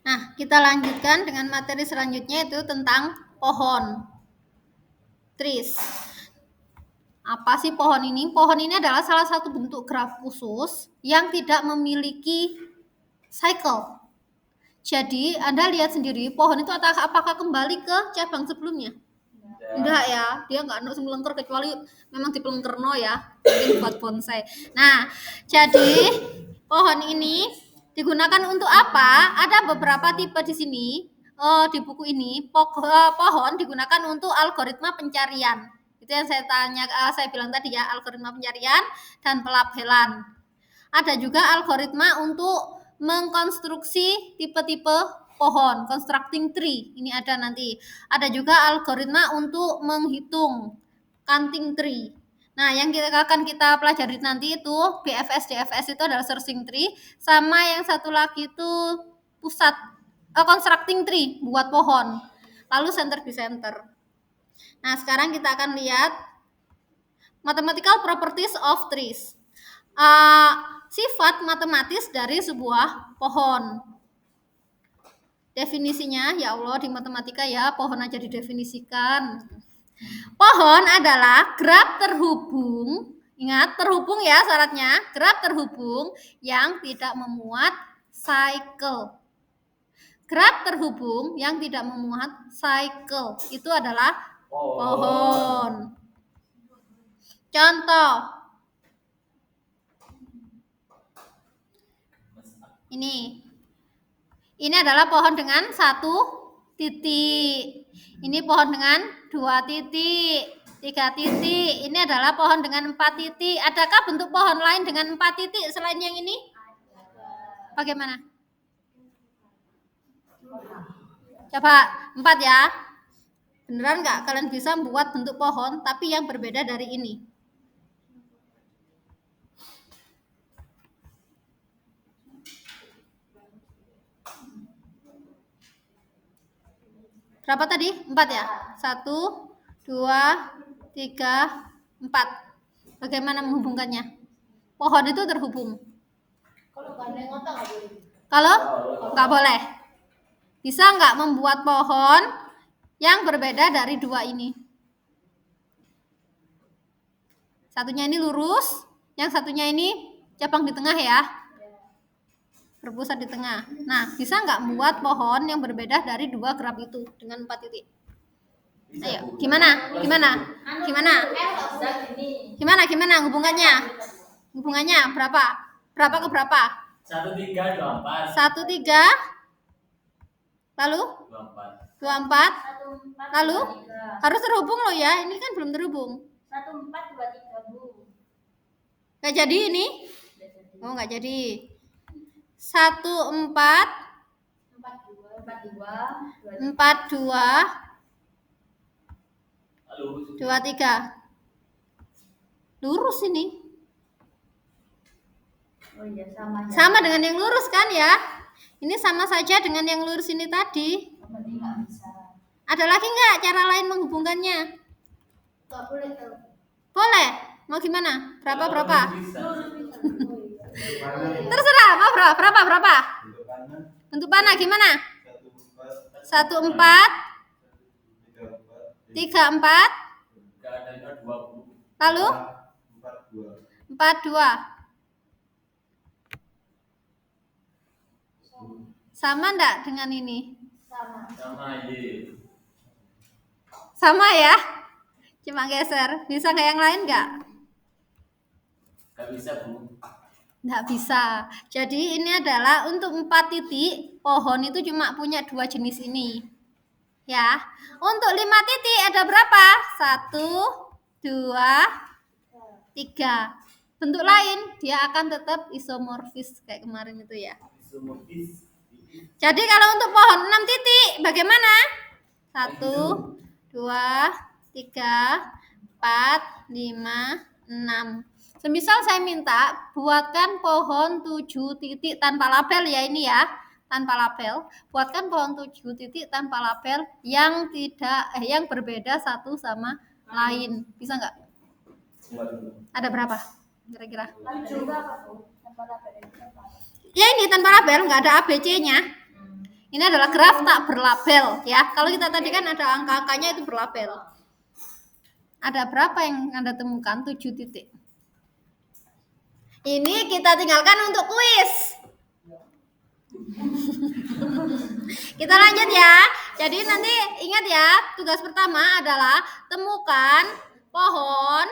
Nah, kita lanjutkan dengan materi selanjutnya itu tentang pohon. Trees. Apa sih pohon ini? Pohon ini adalah salah satu bentuk graf khusus yang tidak memiliki cycle. Jadi, Anda lihat sendiri pohon itu apakah kembali ke cabang sebelumnya? Enggak ya, dia enggak melengker kecuali memang dipelengkerno ya, mungkin buat bonsai. Nah, jadi pohon ini digunakan untuk apa? Ada beberapa tipe di sini. Di buku ini pohon digunakan untuk algoritma pencarian. Itu yang saya bilang tadi ya, algoritma pencarian dan pelabelan. Ada juga algoritma untuk mengkonstruksi tipe-tipe pohon, constructing tree. Ini ada nanti. Ada juga algoritma untuk menghitung counting tree. Nah, yang akan kita pelajari nanti itu BFS, DFS itu adalah searching tree, sama yang satu lagi itu constructing tree, buat pohon. Lalu center by center. Nah, sekarang kita akan lihat mathematical properties of trees. Sifat matematis dari sebuah pohon. Definisinya, ya Allah, di matematika ya, pohon aja didefinisikan. Pohon adalah graf terhubung, ingat terhubung ya syaratnya, graf terhubung yang tidak memuat cycle. Graf terhubung yang tidak memuat cycle itu adalah pohon. Contoh, ini adalah pohon dengan 1 titik. Ini pohon dengan 2 titik, 3 titik. Ini adalah pohon dengan 4 titik. Adakah bentuk pohon lain dengan 4 titik selain yang ini? Bagaimana? Coba 4 ya. Beneran nggak kalian bisa membuat bentuk pohon tapi yang berbeda dari ini? Berapa tadi? 4 ya? 1, 2, 3, 4. Bagaimana menghubungkannya? Pohon itu terhubung. Kalau nggak boleh. Bisa nggak membuat pohon yang berbeda dari 2 ini? Satunya ini lurus, yang satunya ini cabang di tengah ya. Berpusat di tengah. Nah, bisa nggak membuat pohon yang berbeda dari 2 graf itu dengan 4 titik? Ayo, gimana hubungannya? Hubungannya berapa? Berapa ke berapa? 1, 3, 24. 1, 3. Lalu? 24. Lalu? Harus terhubung loh ya. Ini kan belum terhubung. 1, 4, 2, 3, Bu. Nggak jadi ini? Oh, nggak jadi. 1, 4. 4, 2. 2, 3. Lurus ini. Oh iya, sama. Sama dengan yang lurus kan ya? Ini sama saja dengan yang lurus ini tadi. Berarti nggak bisa. Ada lagi nggak cara lain menghubungkannya? Nggak boleh. Boleh. Mau gimana? Berapa? Terus. Terserah. Mau berapa? Bentuk panah gimana? 1, 4. 3, 4. Lalu? 4, 2. Sama enggak dengan ini? Sama ya? Cuma geser. Bisa kayak yang lain enggak? Nggak bisa, Bu. Nggak bisa. Jadi ini adalah untuk 4 titik, pohon itu cuma punya 2 jenis ini. Ya. Untuk 5 titik ada berapa? 1, 2, 3. Bentuk lain dia akan tetap isomorfis kayak kemarin itu ya. Jadi kalau untuk pohon 6 titik bagaimana? 1, 2, 3, 4, 5, 6. Semisal saya minta buatkan pohon 7 titik tanpa label ya ini ya, tanpa label. Buatkan pohon 7 titik tanpa label yang yang berbeda satu sama lain. Bisa nggak? Ada berapa? Kira-kira? Ya ini tanpa label, nggak ada ABC-nya. Ini adalah graf tak berlabel ya. Kalau kita tadi kan ada angka-angkanya itu berlabel. Ada berapa yang Anda temukan? 7 titik. Ini kita tinggalkan untuk kuis. Kita lanjut ya. Jadi nanti ingat ya, tugas pertama adalah temukan pohon.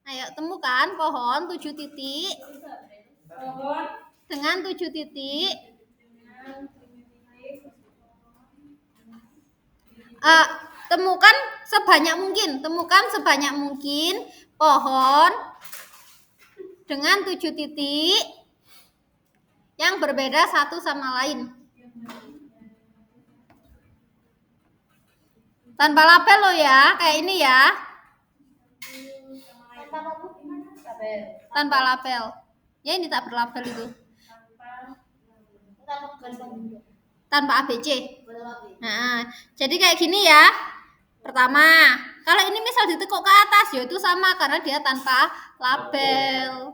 Ayo temukan pohon 7 titik. Dengan 7 titik. Temukan sebanyak mungkin pohon dengan 7 titik yang berbeda satu sama lain. Tanpa label lo ya, kayak ini ya. Tanpa label. Ya ini tak berlabel itu. Tanpa ABC. Nah, jadi kayak gini ya. Pertama, kalau ini misal ditekuk ke atas, ya itu sama karena dia tanpa label.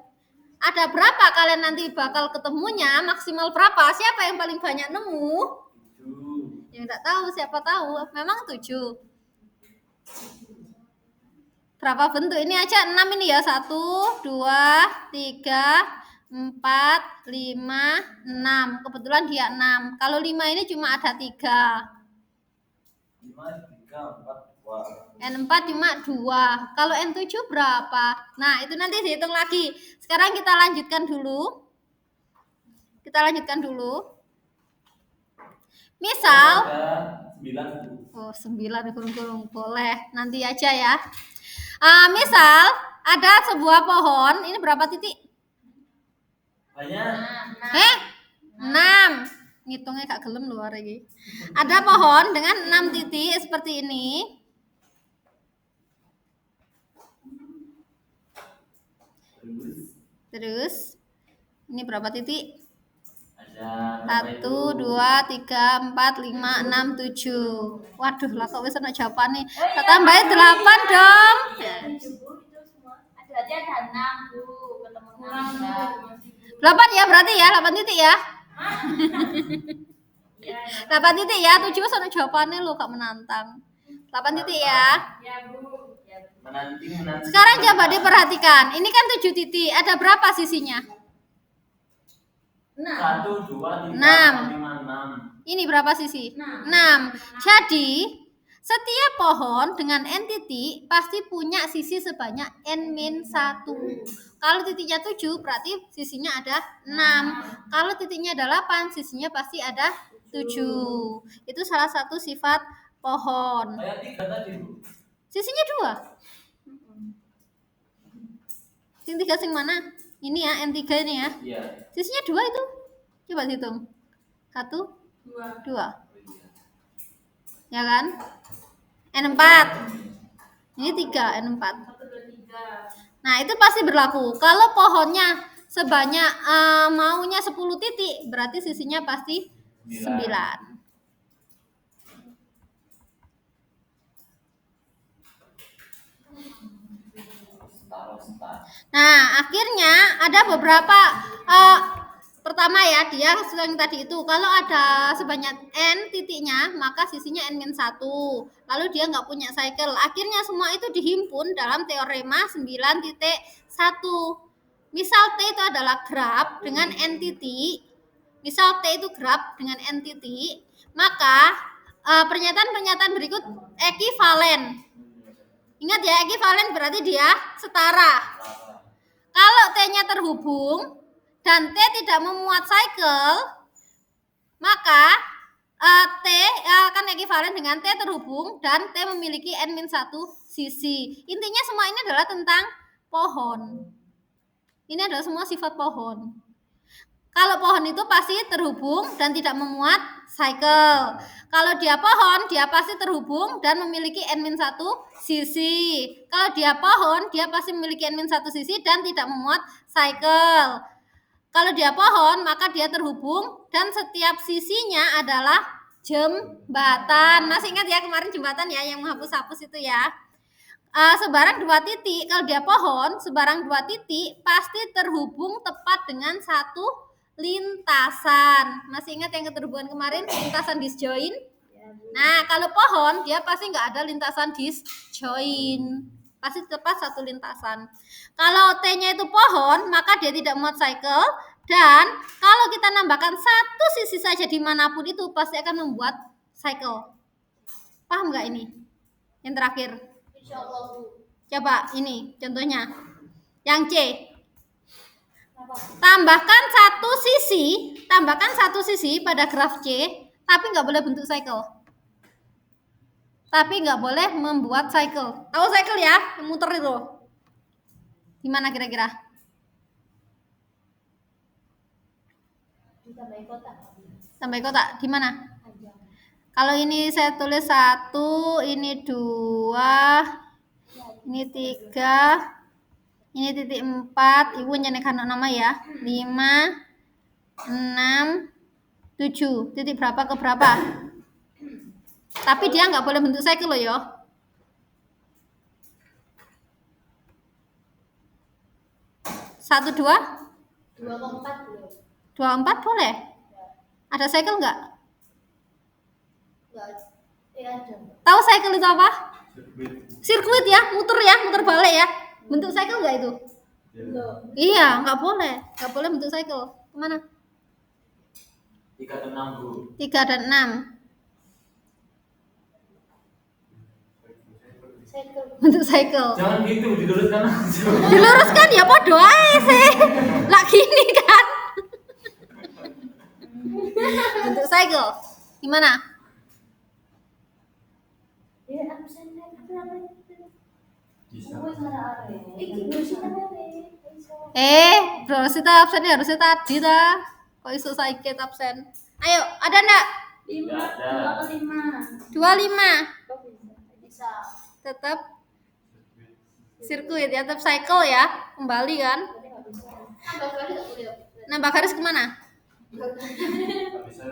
Ada berapa kalian nanti bakal ketemunya, maksimal berapa? Siapa yang paling banyak nemu? 7. Ya enggak tahu, siapa tahu. Memang 7. Berapa bentuk? Ini aja 6 ini ya. 1, 2, 3, 4, 5, 6. Kebetulan dia 6. Kalau 5 ini cuma ada 3. 5, 3, 4, 2. N4 cuma 2. Kalau N7 berapa? Nah, itu nanti dihitung lagi. Sekarang kita lanjutkan dulu. Misal Ada 9. Oh, 9 kurung-kurung. Boleh, nanti aja ya. Misal ada sebuah pohon, ini berapa titik? Banyak. 6. Ngitungnya gak gelem luar lagi. Ada pohon dengan 6 titik seperti ini. Terus ini berapa titik? Ada 1, 2, 3, 4, 5, 6, 7. Waduh, lah kok wis ana jawabane. Tak tambahin 8 dong. Ada 6, Bu. Ketemu 6. 8 ya berarti ya, 8 titik ya. 8 titik ya, 7 wis ana jawabane lho, gak menantang. 8 titik ya. Ya, Bu. Menanti. Sekarang coba diperhatikan. Ini kan 7 titik. Ada berapa sisinya? 1, 2, 3, 4, 6. 5, 6. Ini berapa sisi? 6. Jadi, setiap pohon dengan n titik pasti punya sisi sebanyak n-1. Kalau titiknya 7 berarti sisinya ada 6. Kalau titiknya ada 8, sisinya pasti ada 7. Itu salah satu sifat pohon. Kayak 3 tadi, Bu. Sisinya 2. Sing 3 sing mana? Ini ya, N3 ini ya. Iya. Sisinya 2 itu. Coba hitung. 1, 2. Ya kan? N4. Ini 3, N4. Nah, itu pasti berlaku. Kalau pohonnya sebanyak maunya 10 titik, berarti sisinya pasti 9. Nah, akhirnya ada beberapa pertama ya, dia yang tadi itu kalau ada sebanyak n titiknya, maka sisinya n-1. Lalu dia nggak punya cycle. Akhirnya semua itu dihimpun dalam teorema 9.1. Misal T itu adalah graf dengan n titik. Misal T itu graf dengan n titik, maka pernyataan-pernyataan berikut ekivalen. Ingat ya, ekivalen berarti dia setara. Kalau T-nya terhubung dan T tidak memuat cycle, maka T akan ekivalen dengan T terhubung dan T memiliki n-1 sisi. Intinya semua ini adalah tentang pohon. Ini adalah semua sifat pohon. Kalau pohon itu pasti terhubung dan tidak memuat cycle. Kalau dia pohon, dia pasti terhubung dan memiliki n-1 sisi. Kalau dia pohon, dia pasti memiliki n-1 sisi dan tidak memuat cycle. Kalau dia pohon, maka dia terhubung dan setiap sisinya adalah jembatan. Masih ingat ya kemarin jembatan ya yang menghapus-hapus itu ya. Sebarang 2 titik, kalau dia pohon, sebarang 2 titik pasti terhubung tepat dengan satu lintasan. Masih ingat yang keterhubungan kemarin, lintasan disjoin? Nah, kalau pohon dia pasti nggak ada lintasan disjoin. Pasti tepat satu lintasan. Kalau T-nya itu pohon, maka dia tidak muat cycle. Dan kalau kita nambahkan satu sisi saja dimanapun itu pasti akan membuat cycle. Paham nggak ini? Yang terakhir. Insya Allah, Bu. Coba ini contohnya. Yang C. Tambahkan satu sisi pada graf C, tapi nggak boleh bentuk cycle. Tapi nggak boleh membuat cycle. Tahu cycle ya? Yang muter itu. Gimana kira-kira? Ditambahin kotak. Sampai kotak di mana? Kalau ini saya tulis 1, ini 2, ini 3, ini titik 4, ibu nyenekan nama ya. 5, 6, 7. Titik berapa ke berapa? Tapi dia nggak boleh bentuk cycle loh ya. 1, 2, 2,4 belum. 24 boleh? Ada cycle nggak? Enggak. Ada. Tahu cycle itu apa? Sirkuit ya, muter balik ya. Bentuk cycle nggak itu? Belum. Iya, nggak boleh bentuk cycle. Kemana? 3 dan 6, Bu. 3 dan 6. Bentuk cycle. Jangan gitu, diluruskan langsung. Diluruskan ya podo ae sih. Lah gini kan. Bentuk cycle. Gimana? Ya, absennya berapa itu? Bisa. Iki bersihkan ini. Kita absennya harusnya tadi dah. Kok isu saiki absen? Ayo, ada enggak? 5, Nggak ada. 2,5. 25. Kok bisa? Tetap sirkuit ya, tetap cycle ya. Kembali kan? Berarti nggak bisa. Nambah kali nggak boleh. Nambah garis kemana? Nggak bisa.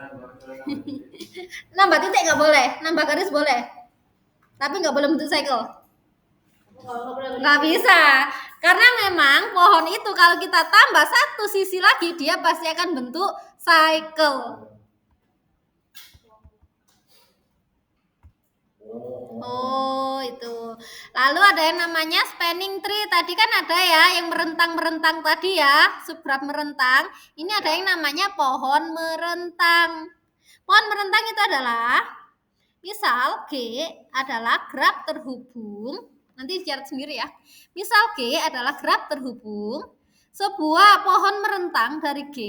Nambah titik nggak boleh, nambah garis boleh. Tapi nggak boleh bentuk cycle. Nggak boleh. Nggak bisa. Karena memang pohon itu kalau kita tambah satu sisi lagi, dia pasti akan bentuk cycle. Oh, itu. Lalu ada yang namanya spanning tree. Tadi kan ada ya yang merentang-merentang tadi ya, subgraf merentang. Ini ada yang namanya pohon merentang. Pohon merentang itu adalah misal G adalah graf terhubung. Nanti catat sendiri ya. Misal G adalah graf terhubung. Sebuah pohon merentang dari G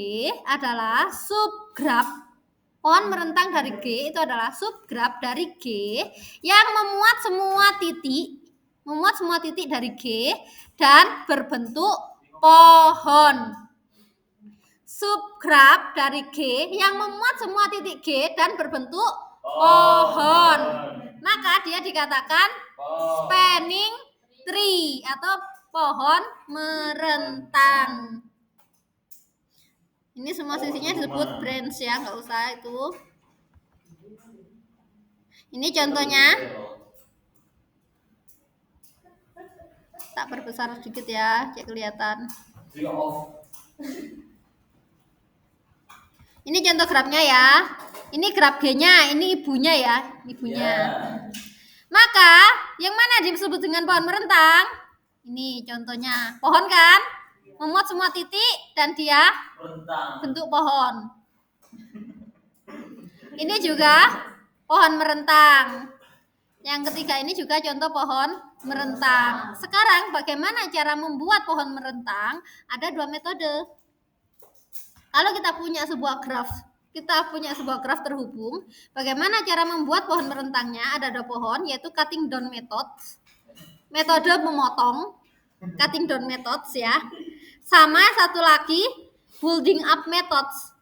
adalah subgraf. Pohon merentang dari G itu adalah subgraf dari G yang memuat semua titik dari G dan berbentuk pohon. Subgraf dari G yang memuat semua titik G dan berbentuk pohon. Maka dia dikatakan spanning tree atau pohon merentang. Ini semua sisinya disebut branch ya, nggak usah itu. Ini contohnya. Tak perbesar sedikit ya, cek kelihatan. Ini contoh grafnya ya. Ini graf G-nya, ini ibunya ya, ibunya. Maka yang mana disebut dengan pohon merentang? Ini contohnya, pohon kan? Memuat semua titik dan dia bentuk pohon. Ini juga pohon merentang. Yang ketiga ini juga contoh pohon merentang. Sekarang bagaimana cara membuat pohon merentang? Ada 2 metode. Kalau kita punya sebuah graf terhubung, bagaimana cara membuat pohon merentangnya? Ada 2 pohon, yaitu cutting down method, metode memotong, cutting down methods ya. Sama satu lagi building up methods,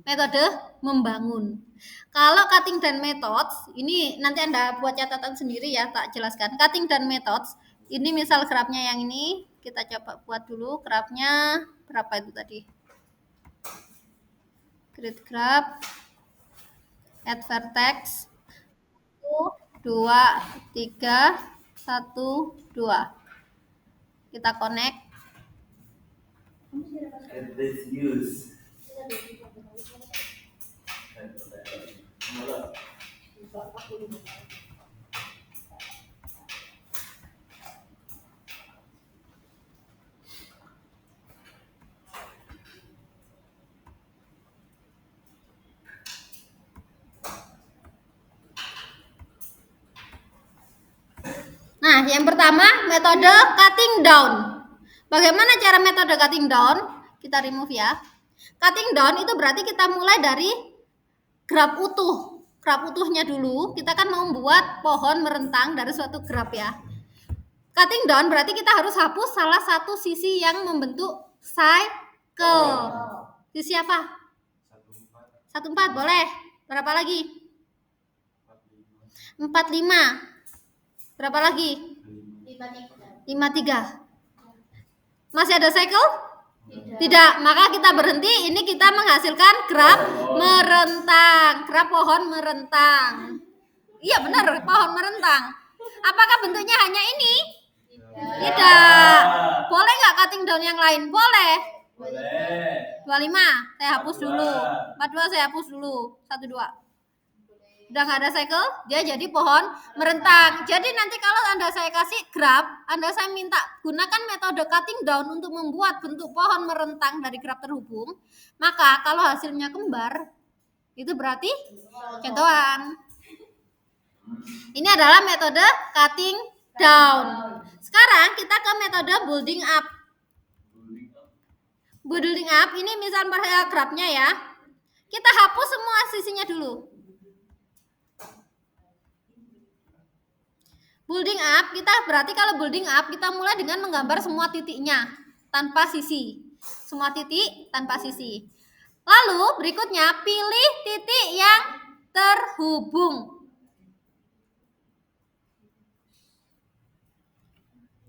metode membangun. Kalau cutting down methods, ini nanti Anda buat catatan sendiri ya, tak jelaskan. Cutting down methods, ini misal grafnya yang ini, kita coba buat dulu grafnya berapa itu tadi. Grid graph, add vertex, 1, 2, 3, 1, 2. Kita connect. Get this use. Nah, yang pertama metode cutting down. Bagaimana cara metode cutting down? Kita remove ya. Cutting down itu berarti kita mulai dari graf utuh. Graf utuhnya dulu, kita kan mau membuat pohon merentang dari suatu graf ya. Cutting down berarti kita harus hapus salah satu sisi yang membentuk cycle. Sisi apa? 14 boleh. Berapa lagi? 45. Berapa lagi? 53. Masih ada cycle? Tidak. Maka kita berhenti. Ini kita menghasilkan graf merentang. Graf pohon merentang. Iya benar, pohon merentang. Apakah bentuknya hanya ini? Tidak. Boleh nggak cutting down yang lain? Boleh. Boleh. 25. Saya hapus dulu. 42 saya hapus dulu. 12. Udah nggak ada cycle, dia jadi pohon merentang. Jadi nanti kalau Anda saya kasih graf, Anda saya minta gunakan metode cutting down untuk membuat bentuk pohon merentang dari graf terhubung, maka kalau hasilnya kembar, itu berarti contohan. Ini adalah metode cutting down. Sekarang kita ke metode building up. Building up ini misal grafnya ya. Kita hapus semua sisinya dulu. Building up, kita berarti kalau building up kita mulai dengan menggambar semua titiknya tanpa sisi. Semua titik tanpa sisi. Lalu berikutnya pilih titik yang terhubung.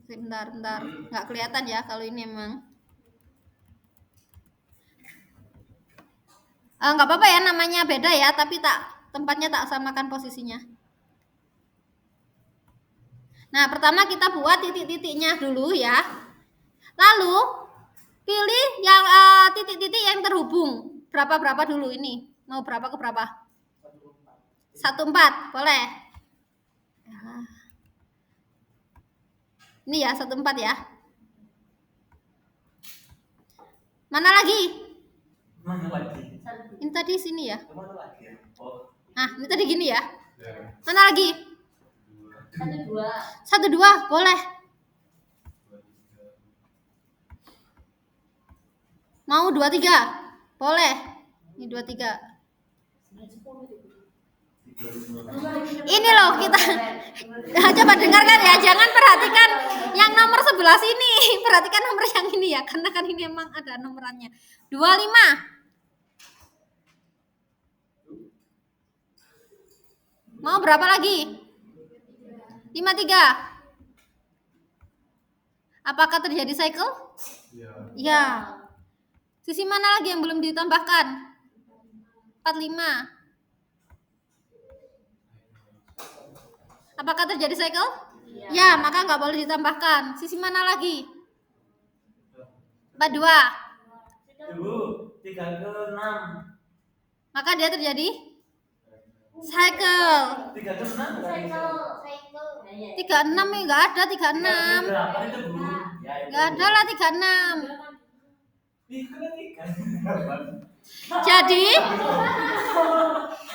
Bentar, nggak kelihatan ya kalau ini emang. Nggak apa-apa ya, namanya beda ya, tapi tempatnya tak samakan posisinya. Nah, pertama kita buat titik-titiknya dulu ya. Lalu pilih yang titik-titik yang terhubung. Berapa dulu ini? Mau berapa ke berapa? 14, boleh. Ini ya 14 ya. Mana lagi? Mana lagi? Ini tadi sini ya. Mana lagi ya? Oh. Nah, ini tadi gini ya. Mana lagi? 1, 2, boleh. Mau 2, 3? Boleh. Ini 2, 3. Ini loh kita. Coba dengarkan ya, jangan perhatikan yang nomor 11 ini. Perhatikan nomor yang ini ya, karena kan ini emang ada nomorannya. 25. Mau berapa lagi? 53. Apakah terjadi cycle? Ya. Sisi mana lagi yang belum ditambahkan? 45. Apakah terjadi cycle? Ya, maka nggak boleh ditambahkan. Sisi mana lagi? 42. 3 ke 6. Maka dia terjadi cycle. 3 ke 6. 36 ya nggak ada 36. Berapa itu, Bu? Nggak ada lah 36.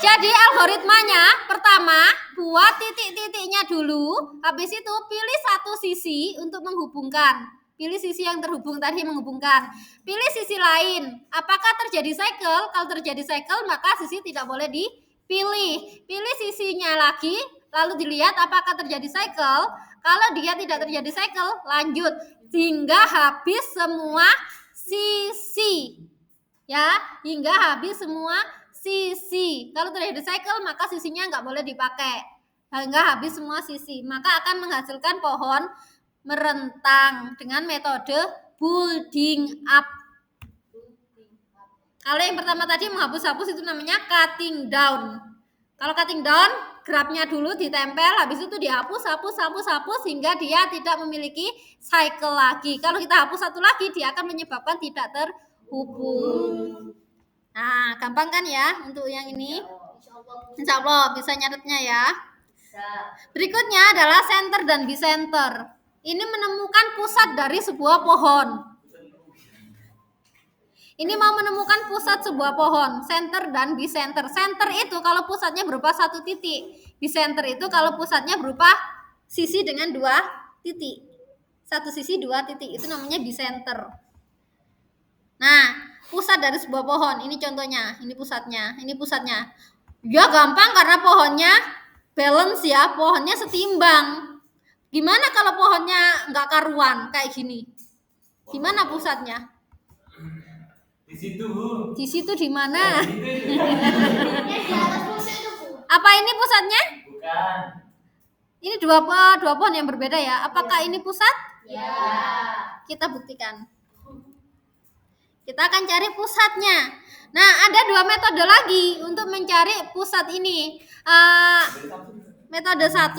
Jadi algoritmanya pertama buat titik-titiknya dulu, habis itu pilih satu sisi untuk menghubungkan. Pilih sisi yang terhubung tadi menghubungkan. Pilih sisi lain. Apakah terjadi cycle? Kalau terjadi cycle maka sisi tidak boleh dipilih. Pilih sisinya lagi, lalu dilihat apakah terjadi cycle. Kalau dia tidak terjadi cycle, lanjut hingga habis semua sisi. Ya, hingga habis semua sisi. Kalau terjadi cycle maka sisinya nggak boleh dipakai. Hingga habis semua sisi. Maka akan menghasilkan pohon merentang dengan metode building up. Kalau yang pertama tadi menghapus-hapus itu namanya cutting down. Kalau cutting down grafnya dulu ditempel, habis itu dihapus, hapus hingga dia tidak memiliki cycle lagi. Kalau kita hapus satu lagi, dia akan menyebabkan tidak terhubung. Nah, gampang kan ya untuk yang ini? Insya Allah bisa nyatetnya ya. Berikutnya adalah center dan bicenter. Ini menemukan pusat dari sebuah pohon. Ini mau menemukan pusat sebuah pohon, center dan bicenter. Center itu kalau pusatnya berupa satu titik. Bicenter itu kalau pusatnya berupa sisi dengan dua titik. Satu sisi dua titik, itu namanya bicenter. Nah, pusat dari sebuah pohon, ini contohnya, ini pusatnya, ini pusatnya. Ya gampang karena pohonnya balance ya, pohonnya setimbang. Gimana kalau pohonnya nggak karuan kayak gini? Gimana pusatnya? Di situ, Bu. Di situ di mana? Di situ. Apa ini pusatnya? Bukan. Ini dua pohon yang berbeda ya. Apakah ini pusat? Ya. Kita buktikan. Kita akan cari pusatnya. Nah, ada dua metode lagi untuk mencari pusat ini. Metode 1,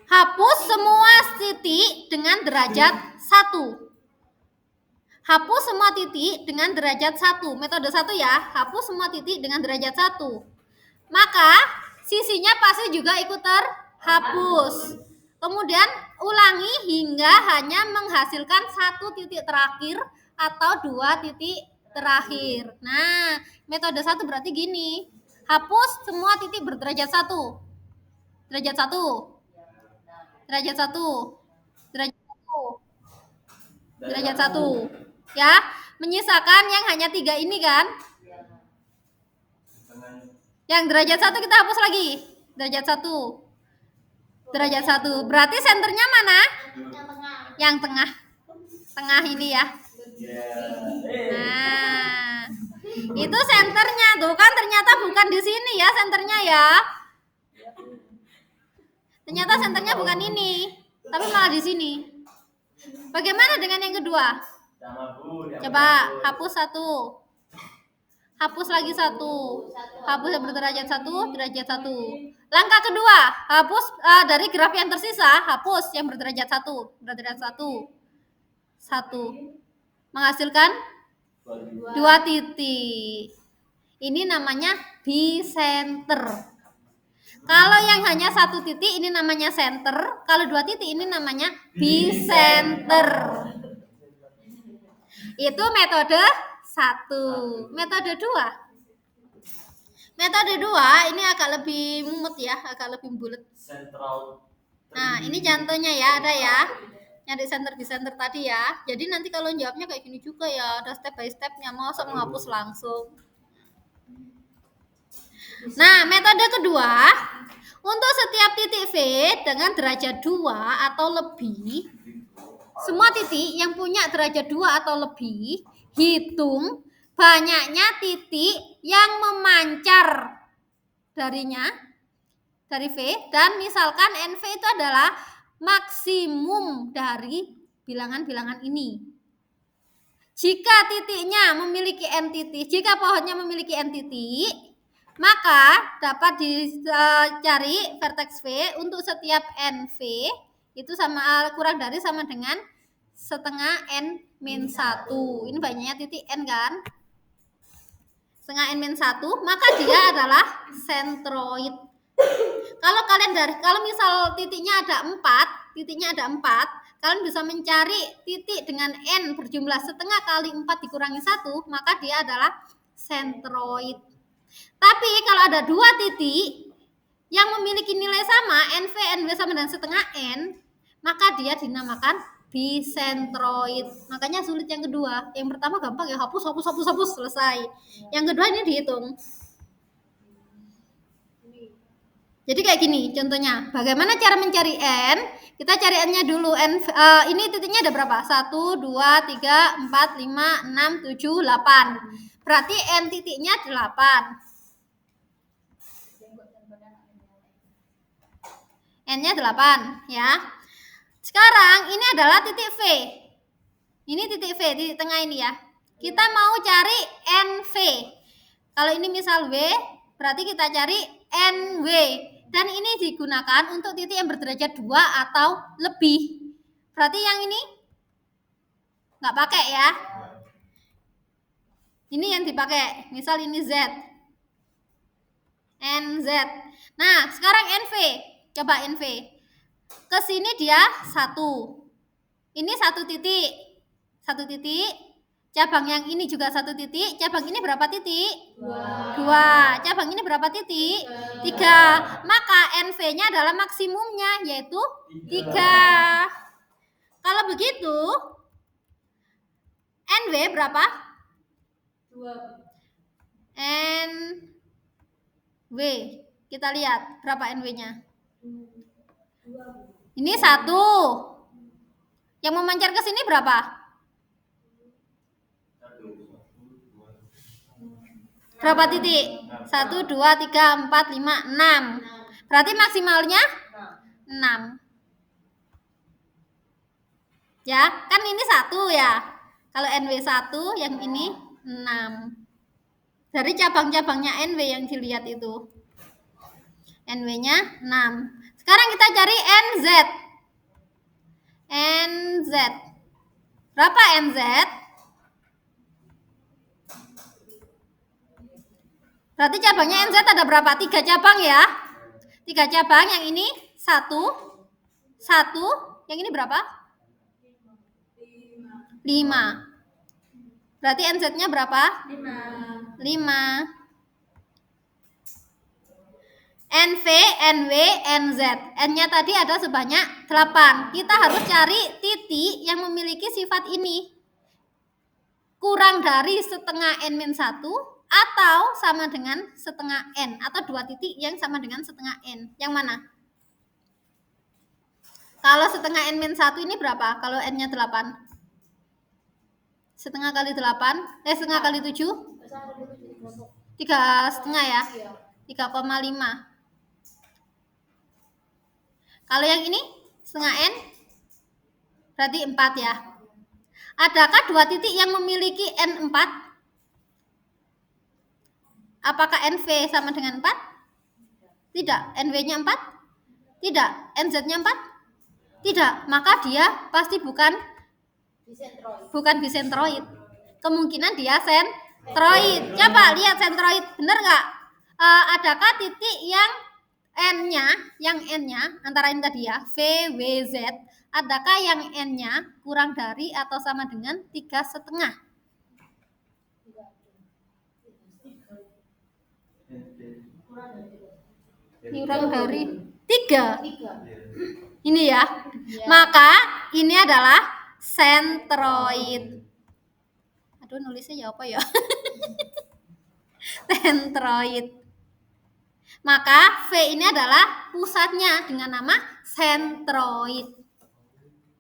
hapus semua titik dengan derajat 1. Hapus semua titik dengan derajat 1. Metode 1 ya, hapus semua titik dengan derajat 1. Maka sisinya pasti juga ikut terhapus. Kemudian ulangi hingga hanya menghasilkan satu titik terakhir atau dua titik terakhir. Nah, metode 1 berarti gini. Hapus semua titik berderajat 1. Derajat 1. Derajat 1. Derajat 1. Derajat 1. Ya, menyisakan yang hanya 3 ini kan? Yang derajat 1 kita hapus lagi. Derajat 1. Derajat 1. Berarti senternya mana? Yang tengah. Tengah ini ya. Nah, itu senternya tuh kan, ternyata bukan di sini ya senternya ya. Ternyata senternya bukan ini, tapi malah di sini. Bagaimana dengan yang kedua? Coba hapus 1. Hapus lagi 1. Hapus yang berderajat 1, derajat 1. Langkah kedua, hapus dari graf yang tersisa, hapus yang berderajat 1, berderajat 1. 1. Menghasilkan 2 titik. Ini namanya bicenter. Kalau yang hanya 1 titik ini namanya center, kalau 2 titik ini namanya bicenter. Itu metode 1. Metode 2. Metode 2 ini agak lebih mumet ya, agak lebih bulat. Nah, ini contohnya ya, ada ya. Nyari center bicenter tadi ya. Jadi nanti kalau jawabnya kayak gini juga ya, ada step by stepnya, masa menghapus langsung. Nah, metode kedua, untuk setiap titik V dengan derajat 2 atau lebih, semua titik yang punya derajat 2 atau lebih, hitung banyaknya titik yang memancar darinya, dari V, dan misalkan NV itu adalah maksimum dari bilangan-bilangan ini. Jika titiknya memiliki N titik, jika pohonnya memiliki N titik, maka dapat dicari vertex V untuk setiap NV itu sama kurang dari sama dengan setengah N-1. Ini banyaknya titik N kan? Setengah N-1, maka dia adalah sentroid. Kalau misal titiknya ada 4, kalian bisa mencari titik dengan N berjumlah setengah kali 4 dikurangi 1, maka dia adalah sentroid. Tapi kalau ada 2 titik yang memiliki nilai sama, NV, NV sama dengan setengah N, maka dia dinamakan bisentroid. Makanya sulit yang kedua. Yang pertama gampang ya, hapus, selesai. Yang kedua ini dihitung. Jadi kayak gini contohnya. Bagaimana cara mencari N? Kita cari N-nya dulu. Ini titiknya ada berapa? 1, 2, 3, 4, 5, 6, 7, 8. Berarti N titiknya 8. N-nya 8 ya. Sekarang ini adalah titik V. Ini titik V, titik tengah ini ya. Kita mau cari NV. Kalau ini misal W, berarti kita cari NW. Dan ini digunakan untuk titik yang berderajat 2 atau lebih. Berarti yang ini nggak pakai ya. Ini yang dipakai. Misal ini Z. NZ. Nah, sekarang NV. Coba NV. Ke sini dia 1. Ini 1 titik. 1 titik. Cabang yang ini juga 1 titik. Cabang ini berapa titik? 2. Cabang ini berapa titik? 3. Maka NV-nya adalah maksimumnya, yaitu 3. Kalau begitu, NW berapa? 2. NW. Kita lihat berapa NW-nya. 2. Ini 1. Yang memancar ke sini berapa? Berapa titik? 1, 2, 3, 4, 5, 6. Berarti maksimalnya 6. Ya, kan ini 1 ya. Kalau NW 1, yang ini 6. Dari cabang-cabangnya NW yang dilihat itu. NW-nya 6. Sekarang kita cari NZ. NZ. Berapa NZ? Berarti cabangnya NZ ada berapa? 3 cabang ya. 3 cabang, yang ini 1. Yang ini berapa? 5. Berarti NZ-nya berapa? 5. NV, NW, NZ. N-nya tadi ada sebanyak 8. Kita harus cari titik yang memiliki sifat ini. Kurang dari setengah N-1 atau sama dengan setengah N. Atau 2 titik yang sama dengan setengah N. Yang mana? Kalau setengah N-1 ini berapa? Kalau N-nya 8. Setengah kali 8. Setengah kali 7. 3,5 ya. 3,5. Kalau yang ini setengah N berarti 4 ya. Adakah 2 titik yang memiliki N4? Apakah NV sama dengan 4? Tidak. NW-nya 4? Tidak. NZ-nya 4? Tidak. Maka dia pasti bukan bisentroid. Kemungkinan dia sentroid. Coba lihat sentroid, benar nggak? Adakah titik yang N-nya antara ini tadi ya, V, W, Z, adakah yang N-nya kurang dari atau sama dengan 3,5? Kurang dari 3. Ini ya. Maka ini adalah sentroid. Aduh, nulisnya ya apa ya? Sentroid. Maka V ini adalah pusatnya dengan nama sentroid.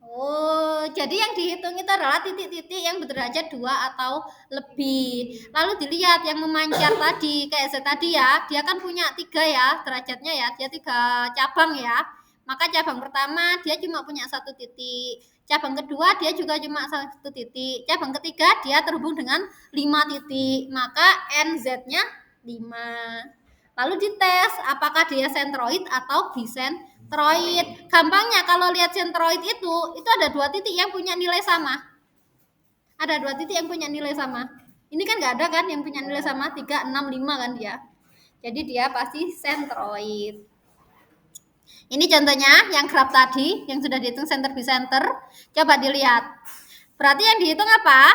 Oh, jadi yang dihitung itu adalah titik-titik yang berderajat 2 atau lebih. Lalu dilihat yang memancar tadi, kayak Z tadi ya, dia kan punya 3 ya derajatnya ya, dia 3 cabang ya. Maka cabang pertama dia cuma punya 1 titik. Cabang kedua dia juga cuma 1 titik. Cabang ketiga dia terhubung dengan 5 titik. Maka NZ-nya 5. Lalu dites apakah dia sentroid atau bisentroid. Gampangnya kalau lihat sentroid itu ada 2 titik yang punya nilai sama. Ada 2 titik yang punya nilai sama. Ini kan nggak ada kan yang punya nilai sama, 3, 6, 5 kan dia. Jadi dia pasti sentroid. Ini contohnya yang graf tadi yang sudah dihitung center bisenter. Coba dilihat. Berarti yang dihitung apa?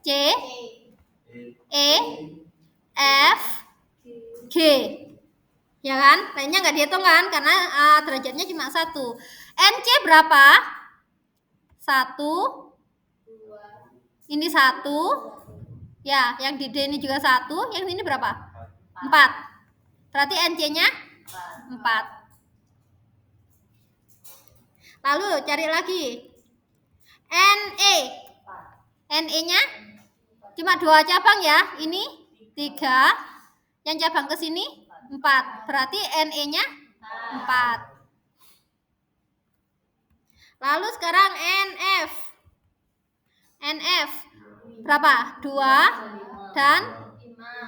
C, E, F, G. Ya kan? Lainnya nggak dihitung kan? Karena derajatnya cuma 1. NC berapa? 1. Ini 1. Ya, yang di D ini juga 1. Yang ini berapa? 4. Berarti NC-nya 4. Lalu cari lagi. NE. NE-nya cuma 2 cabang ya. Ini 3. Yang cabang ke sini 4. Berarti NE-nya 4. Lalu sekarang NF. NF berapa? 2 dan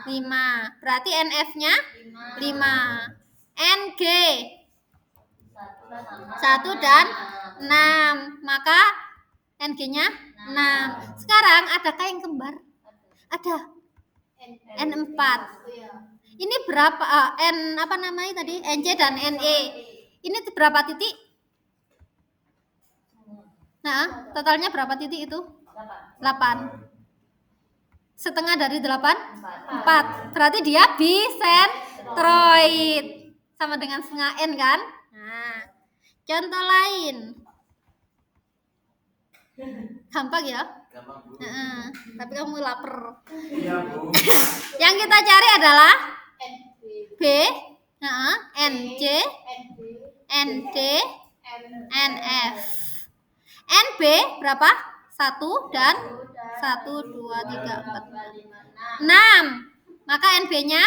5. Berarti NF-nya 5. NG 1 dan 6. Maka NG-nya 6. Sekarang adakah yang kembar? Ada. N4. Ini berapa? N apa namanya tadi? NC dan NE. Ini berapa titik? Nah, totalnya berapa titik itu? 8. Setengah dari 8? 4. Berarti dia bisentroid. Sama dengan setengah N kan? Nah, contoh lain. Gampang ya? Gampang, Bu. Tapi kamu lapar. Iya, Bu. Yang kita cari adalah B, NC, ND, NF. NB berapa? 1 dan 1, 2, 3, 4, 6. Maka NB-nya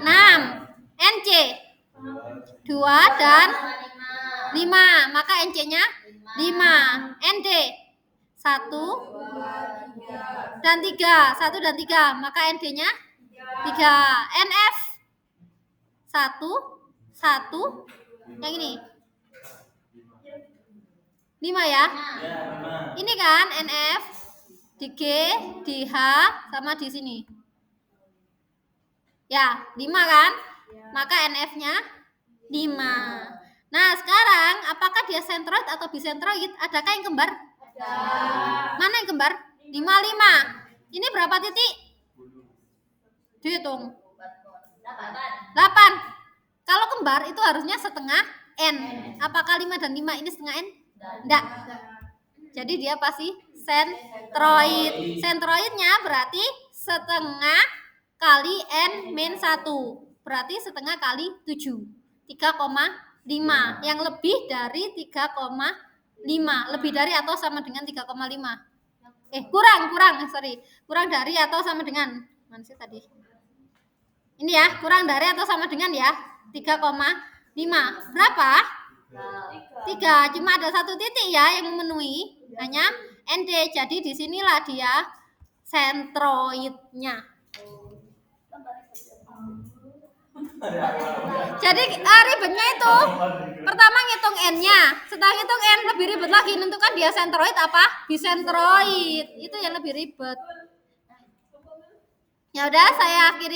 6. NC 2 dan 5. Maka NC-nya 5. ND 1 dan 3. 1 dan 3. Maka ND-nya 3. NF 1, 1. Yang ini 5 ya. Ya, benar. Ini kan NF di G, di H, sama di sini. Ya, 5 kan? Maka NF-nya 5. Nah, sekarang apakah dia sentroid atau bisentroid? Adakah yang kembar? Mana yang kembar? 5, 5. Ini berapa titik? Dihitung. 8. Kalau kembar itu harusnya setengah N. Apakah 5 dan 5 ini setengah N? Enggak. Jadi dia pasti sentroid. Sentroidnya berarti setengah kali N-1. Berarti setengah kali 7. 3,5. Yang lebih dari 3,5. Lebih dari atau sama dengan 3,5. Kurang dari atau sama dengan. Mana sih tadi? Ini ya, kurang dari atau sama dengan ya. 3,5. Berapa? 3. Cuma ada 1 titik ya yang memenuhi. Hanya ND. Jadi disinilah dia sentroidnya. Jadi ribetnya itu pertama ngitung N-nya. Setelah ngitung N lebih ribet lagi menentukan dia sentroid apa bisentroid. Itu yang lebih ribet. Ya udah, saya akhiri.